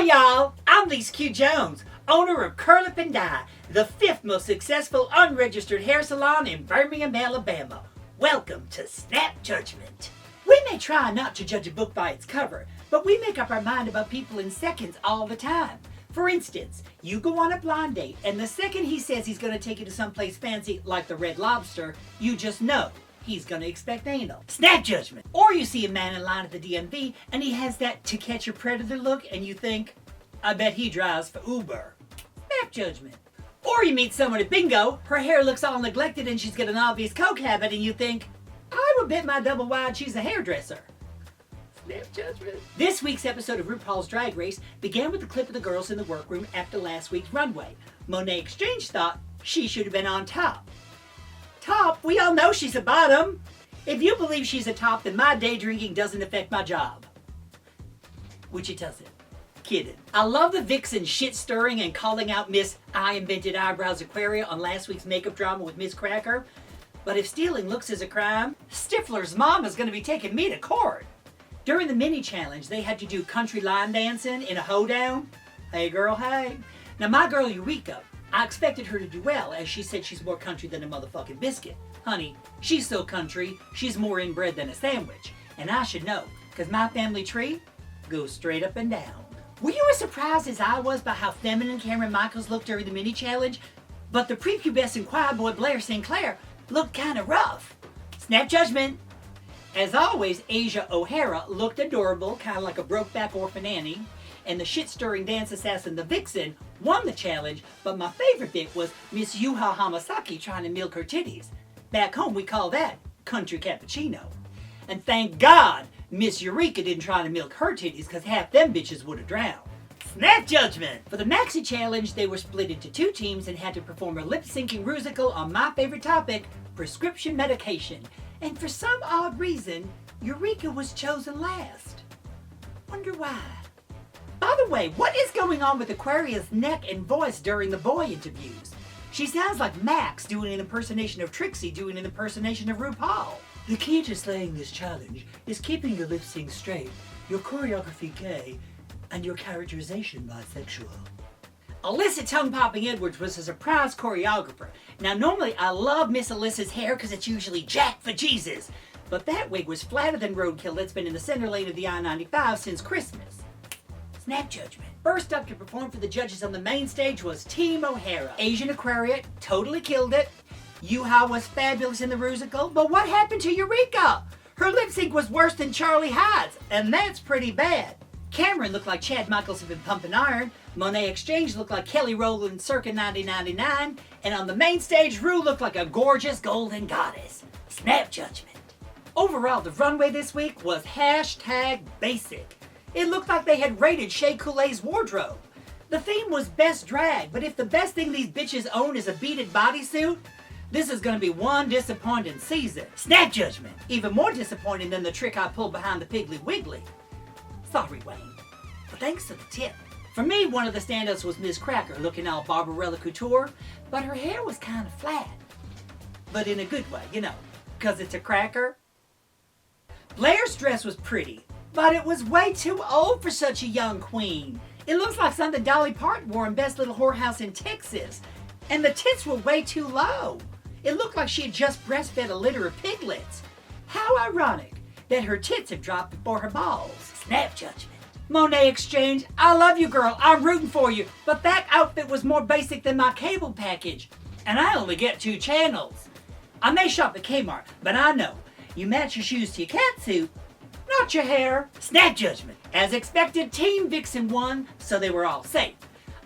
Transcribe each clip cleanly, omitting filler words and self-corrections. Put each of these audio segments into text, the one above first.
y'all, I'm Lisa Q. Jones, owner of Curl Up and Dye, the 5th most successful unregistered hair salon in Birmingham, Alabama. Welcome to Snap Judgment. We may try not to judge a book by its cover, but we make up our mind about people in seconds all the time. For instance, you go on a blind date, and the second he says he's going to take you to someplace fancy like the Red Lobster, you just know he's going to expect anal. Snap judgment. Or you see a man in line at the DMV, and he has that To Catch a Predator look, and you think, I bet he drives for Uber. Snap judgment. Or you meet someone at bingo, her hair looks all neglected, and she's got an obvious coke habit, and you think, I would bet my double wide she's a hairdresser. Snap judgment. This week's episode of RuPaul's Drag Race began with the clip of the girls in the workroom after last week's runway. Monet Exchange thought she should have been on top. Top? We all know she's a bottom. If you believe she's a top, then my day drinking doesn't affect my job. Which it doesn't. Kidding. I love the vixen shit stirring and calling out Miss I Invented Eyebrows Aquaria on last week's makeup drama with Miss Cracker. But if stealing looks is a crime, Stifler's mom is going to be taking me to court. During the mini challenge, they had to do country line dancing in a hoedown. Hey girl, hey. Now my girl Eureka, I expected her to do well, as she said she's more country than a motherfucking biscuit. Honey, she's so country, she's more inbred than a sandwich. And I should know, because my family tree goes straight up and down. Were you as surprised as I was by how feminine Cameron Michaels looked during the mini challenge? But the prepubescent choir boy Blair Sinclair looked kind of rough. Snap judgment. As always, Asia O'Hara looked adorable, kind of like a broke-back orphan Annie. And the shit-stirring dance assassin, the Vixen, won the challenge, but my favorite bit was Miss Yuha Hamasaki trying to milk her titties. Back home, we call that country cappuccino. And thank God Miss Eureka didn't try to milk her titties, because half them bitches would have drowned. Snap judgment! For the Maxi Challenge, they were split into 2 teams and had to perform a lip-syncing rusical on my favorite topic, prescription medication. And for some odd reason, Eureka was chosen last. Wonder why? By the way, what is going on with Aquaria's neck and voice during the boy interviews? She sounds like Max doing an impersonation of Trixie doing an impersonation of RuPaul. The key to slaying this challenge is keeping your lip sync straight, your choreography gay, and your characterization bisexual. Alyssa Tongue-Popping Edwards was a surprise choreographer. Now normally I love Miss Alyssa's hair because it's usually jack for Jesus. But that wig was flatter than roadkill that's been in the center lane of the I-95 since Christmas. Snap judgment. First up to perform for the judges on the main stage was Team O'Hara. Asian Aquaria totally killed it. Yuha was fabulous in the rusical. But what happened to Eureka? Her lip sync was worse than Charlie Hyde's, and that's pretty bad. Cameron looked like Chad Michaels had been pumping iron. Monet Exchange looked like Kelly Rowland circa 1999. And on the main stage, Ru looked like a gorgeous golden goddess. Snap judgment. Overall, the runway this week was #basic. It looked like they had raided Shea Coulee's wardrobe. The theme was best drag, but if the best thing these bitches own is a beaded bodysuit, this is going to be one disappointing season. Snap judgment. Even more disappointing than the trick I pulled behind the Piggly Wiggly. Sorry, Wayne, but thanks to the tip. For me, one of the standouts was Miss Cracker, looking all Barbarella Couture, but her hair was kind of flat. But in a good way, you know, because it's a cracker. Blair's dress was pretty, but it was way too old for such a young queen. It looks like something Dolly Parton wore in Best Little Whorehouse in Texas. And the tits were way too low. It looked like she had just breastfed a litter of piglets. How ironic that her tits have dropped before her balls. Snap judgment. Monet Exchange, I love you, girl. I'm rooting for you. But that outfit was more basic than my cable package. And I only get 2 channels. I may shop at Kmart, but I know you match your shoes to your catsuit, not your hair. Snap judgment. As expected, Team Vixen won, so they were all safe.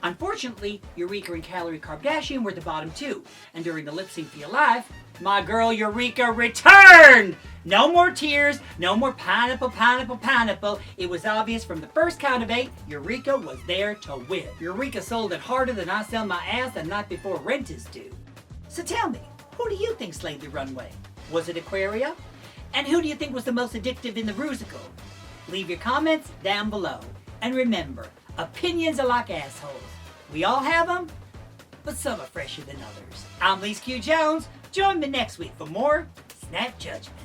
Unfortunately, Eureka and Calorie Kardashian were the bottom 2. And during the lip sync for your life, my girl Eureka returned! No more tears, no more pineapple, pineapple, pineapple. It was obvious from the first count of 8, Eureka was there to win. Eureka sold it harder than I sell my ass the night before rent is due. So tell me, who do you think slayed the runway? Was it Aquaria? And who do you think was the most addictive in the rusical? Leave your comments down below. And remember, opinions are like assholes. We all have them, but some are fresher than others. I'm Lisa Q. Jones. Join me next week for more Snap Judgment.